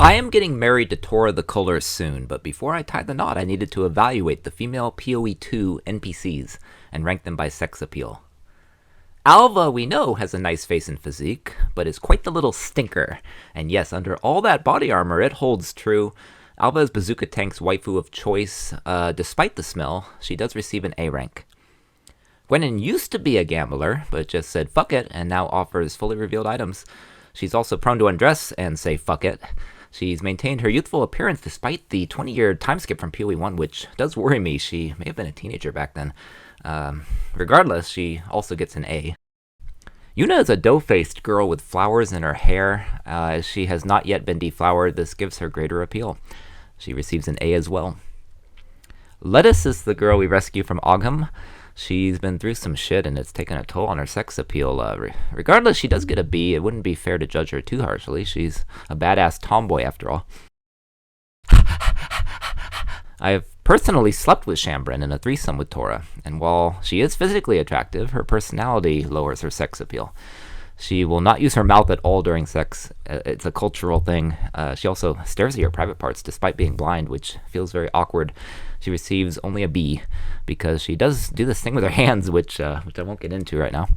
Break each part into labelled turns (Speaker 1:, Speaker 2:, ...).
Speaker 1: I am getting married to Tora the Culler soon, but before I tied the knot, I needed to evaluate the female POE 2 NPCs and rank them by sex appeal. Alva, we know, has a nice face and physique, but is quite the little stinker. And yes, under all that body armor, it holds true. Alva is Bazooka Tank's waifu of choice. Despite the smell, she does receive an A rank. Gwenin used to be a gambler, but just said fuck it, and now offers fully revealed items. She's also prone to undress and say fuck it. She's maintained her youthful appearance despite the 20-year time skip from POE 1, which does worry me. She may have been a teenager back then. Regardless, she also gets an A. Yuna is a dough-faced girl with flowers in her hair. As she has not yet been deflowered, this gives her greater appeal. She receives an A as well. Lettuce is the girl we rescue from Ogham. She's been through some shit and it's taken a toll on her sex appeal. Regardless, she does get a B. It wouldn't be fair to judge her too harshly. She's a badass tomboy after all. I have personally slept with Shambren in a threesome with Tora, and while she is physically attractive, her personality lowers her sex appeal. She will not use her mouth at all during sex. It's a cultural thing. She also stares at your private parts despite being blind, which feels very awkward. She receives only a B because she does do this thing with her hands, which I won't get into right now.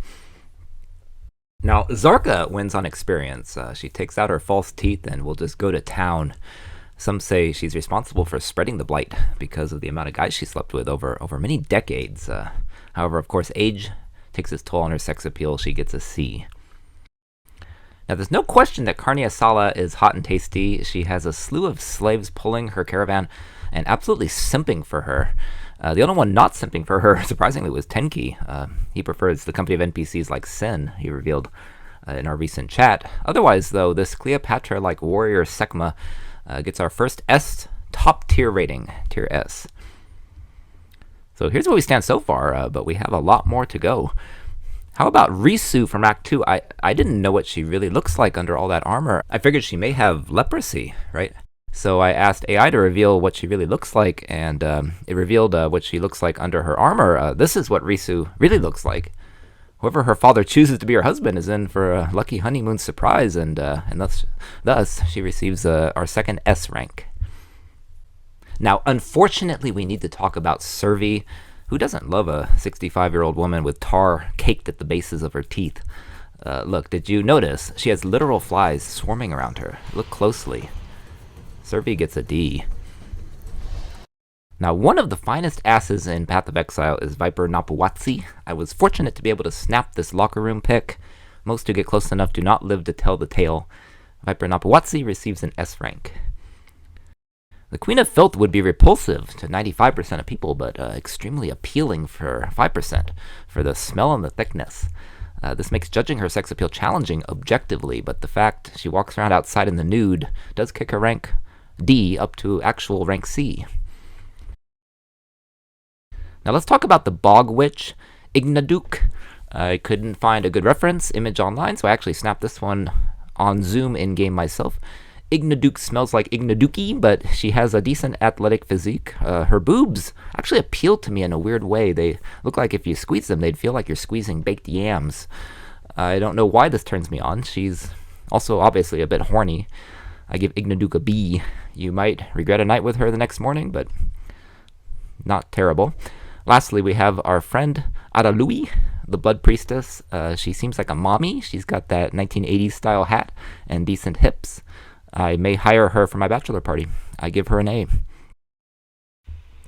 Speaker 1: Now, Zarka wins on experience. She takes out her false teeth and will just go to town. Some say she's responsible for spreading the blight because of the amount of guys she slept with over many decades. However, of course, age takes its toll on her sex appeal. She gets a C. Now, there's no question that Carnia Sala is hot and tasty. She has a slew of slaves pulling her caravan and absolutely simping for her. The only one not simping for her, surprisingly, was Tenki. He prefers the company of NPCs like Sin, he revealed in our recent chat. Otherwise, though, this Cleopatra-like warrior Sekma gets our first S top tier rating, tier S. So here's where we stand so far, but we have a lot more to go. How about Risu from Act 2? I didn't know what she really looks like under all that armor. I figured she may have leprosy, right? So I asked AI to reveal what she really looks like, and it revealed what she looks like under her armor. This is what Risu really looks like. Whoever her father chooses to be her husband is in for a lucky honeymoon surprise, and thus she receives our second S rank. Now, unfortunately, we need to talk about Servi. Who doesn't love a 65-year-old woman with tar caked at the bases of her teeth? Look, did you notice? She has literal flies swarming around her. Look closely. Servi gets a D. Now, one of the finest asses in Path of Exile is Viper Napuwatsi. I was fortunate to be able to snap this locker room pic. Most who get close enough do not live to tell the tale. Viper Napuwatsi receives an S rank. The Queen of Filth would be repulsive to 95% of people, but extremely appealing for 5%, for the smell and the thickness. This makes judging her sex appeal challenging objectively, but the fact she walks around outside in the nude does kick her rank D up to actual rank C. Now let's talk about the Bog Witch, Ignaduk. I couldn't find a good reference image online, so I actually snapped this one on Zoom in-game myself. Ignaduk smells like Ignaduki, but she has a decent athletic physique. Her boobs actually appeal to me in a weird way. They look like if you squeeze them, they'd feel like you're squeezing baked yams. I don't know why this turns me on. She's also obviously a bit horny. I give Ignaduk a B. You might regret a night with her the next morning, but not terrible. Lastly, we have our friend Aralui, the Blood Priestess. She seems like a mommy. She's got that 1980s style hat and decent hips. I may hire her for my bachelor party. I give her an A.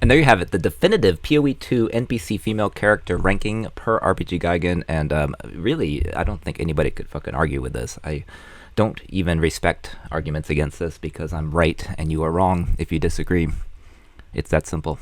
Speaker 1: And there you have it, the definitive POE 2 NPC female character ranking per RPGIGAN, and really, I don't think anybody could fucking argue with this. I don't even respect arguments against this because I'm right and you are wrong if you disagree. It's that simple.